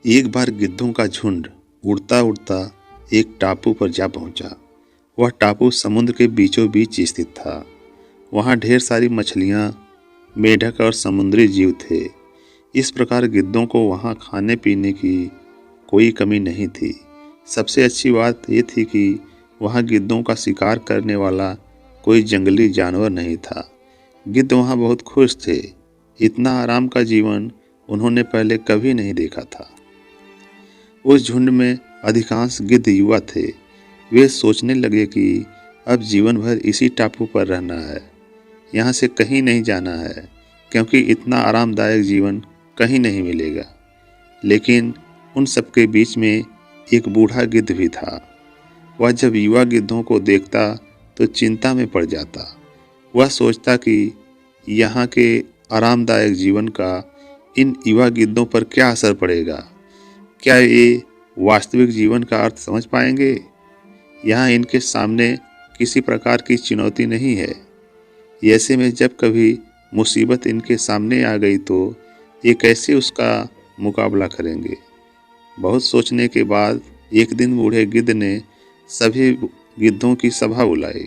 एक बार गिद्धों का झुंड उड़ता उड़ता एक टापू पर जा पहुंचा। वह टापू समुद्र के बीचों बीच स्थित था। वहां ढेर सारी मछलियां, मेढक और समुद्री जीव थे। इस प्रकार गिद्धों को वहां खाने पीने की कोई कमी नहीं थी। सबसे अच्छी बात यह थी कि वहां गिद्धों का शिकार करने वाला कोई जंगली जानवर नहीं था। गिद्ध वहां बहुत खुश थे। इतना आराम का जीवन उन्होंने पहले कभी नहीं देखा था। उस झुंड में अधिकांश गिद्ध युवा थे। वे सोचने लगे कि अब जीवन भर इसी टापू पर रहना है, यहाँ से कहीं नहीं जाना है, क्योंकि इतना आरामदायक जीवन कहीं नहीं मिलेगा। लेकिन उन सबके बीच में एक बूढ़ा गिद्ध भी था। वह जब युवा गिद्धों को देखता तो चिंता में पड़ जाता। वह सोचता कि यहाँ के आरामदायक जीवन का इन युवा गिद्धों पर क्या असर पड़ेगा। क्या ये वास्तविक जीवन का अर्थ समझ पाएंगे? यहाँ इनके सामने किसी प्रकार की चुनौती नहीं है। ऐसे में जब कभी मुसीबत इनके सामने आ गई तो ये कैसे उसका मुकाबला करेंगे? बहुत सोचने के बाद एक दिन बूढ़े गिद्ध ने सभी गिद्धों की सभा बुलाई।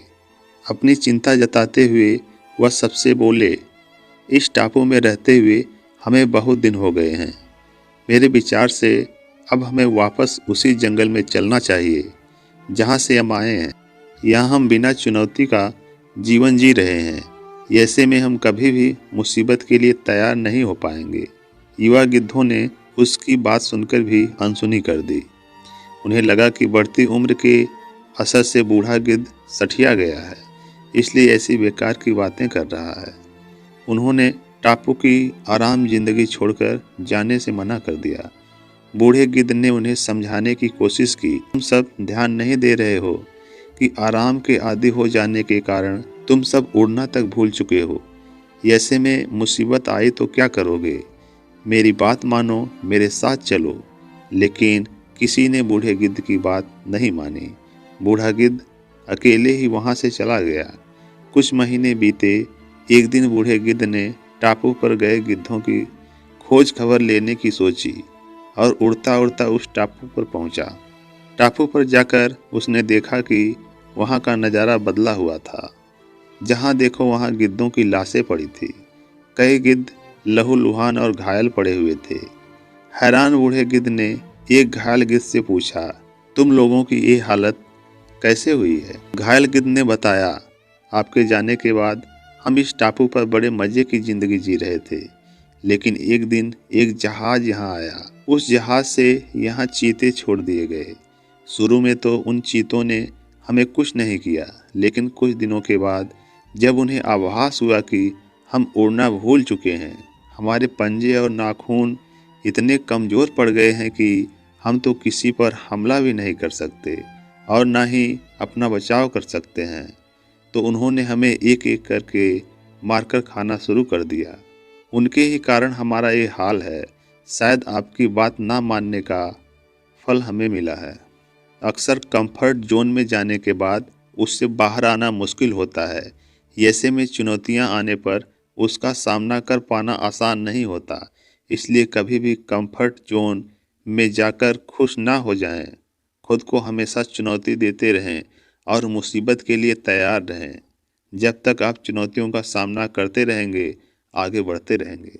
अपनी चिंता जताते हुए वह सबसे बोले, इस टापू में रहते हुए हमें बहुत दिन हो गए हैं। मेरे विचार से अब हमें वापस उसी जंगल में चलना चाहिए जहाँ से हम आए हैं। यहाँ हम बिना चुनौती का जीवन जी रहे हैं। ऐसे में हम कभी भी मुसीबत के लिए तैयार नहीं हो पाएंगे। युवा गिद्धों ने उसकी बात सुनकर भी अनसुनी कर दी। उन्हें लगा कि बढ़ती उम्र के असर से बूढ़ा गिद्ध सठिया गया है, इसलिए ऐसी बेकार की बातें कर रहा है। उन्होंने टापू की आराम जिंदगी छोड़कर जाने से मना कर दिया। बूढ़े गिद्ध ने उन्हें समझाने की कोशिश की, तुम सब ध्यान नहीं दे रहे हो कि आराम के आदी हो जाने के कारण तुम सब उड़ना तक भूल चुके हो। ऐसे में मुसीबत आई तो क्या करोगे? मेरी बात मानो, मेरे साथ चलो। लेकिन किसी ने बूढ़े गिद्ध की बात नहीं मानी। बूढ़ा गिद्ध अकेले ही वहां से चला गया। कुछ महीने बीते। एक दिन बूढ़े गिद्ध ने टापू पर गए गिद्धों की खोज खबर लेने की सोची और उड़ता उड़ता उस टापू पर पहुंचा। टापू पर जाकर उसने देखा कि वहां का नज़ारा बदला हुआ था। जहां देखो वहां गिद्धों की लाशें पड़ी थी। कई गिद्ध लहूलुहान और घायल पड़े हुए थे। हैरान बूढ़े गिद्ध ने एक घायल गिद्ध से पूछा, तुम लोगों की ये हालत कैसे हुई है? घायल गिद्ध ने बताया, आपके जाने के बाद हम इस टापू पर बड़े मजे की जिंदगी जी रहे थे। लेकिन एक दिन एक जहाज यहाँ आया। उस जहाज से यहाँ चीते छोड़ दिए गए। शुरू में तो उन चीतों ने हमें कुछ नहीं किया, लेकिन कुछ दिनों के बाद जब उन्हें आभास हुआ कि हम उड़ना भूल चुके हैं, हमारे पंजे और नाखून इतने कमज़ोर पड़ गए हैं कि हम तो किसी पर हमला भी नहीं कर सकते और ना ही अपना बचाव कर सकते हैं। तो उन्होंने हमें एक एक करके मारकर खाना शुरू कर दिया। उनके ही कारण हमारा ये हाल है। शायद आपकी बात ना मानने का फल हमें मिला है। अक्सर कंफर्ट जोन में जाने के बाद उससे बाहर आना मुश्किल होता है। ऐसे में चुनौतियां आने पर उसका सामना कर पाना आसान नहीं होता। इसलिए कभी भी कंफर्ट जोन में जाकर खुश ना हो जाएं। खुद को हमेशा चुनौती देते रहें और मुसीबत के लिए तैयार रहें। जब तक आप चुनौतियों का सामना करते रहेंगे, आगे बढ़ते रहेंगे।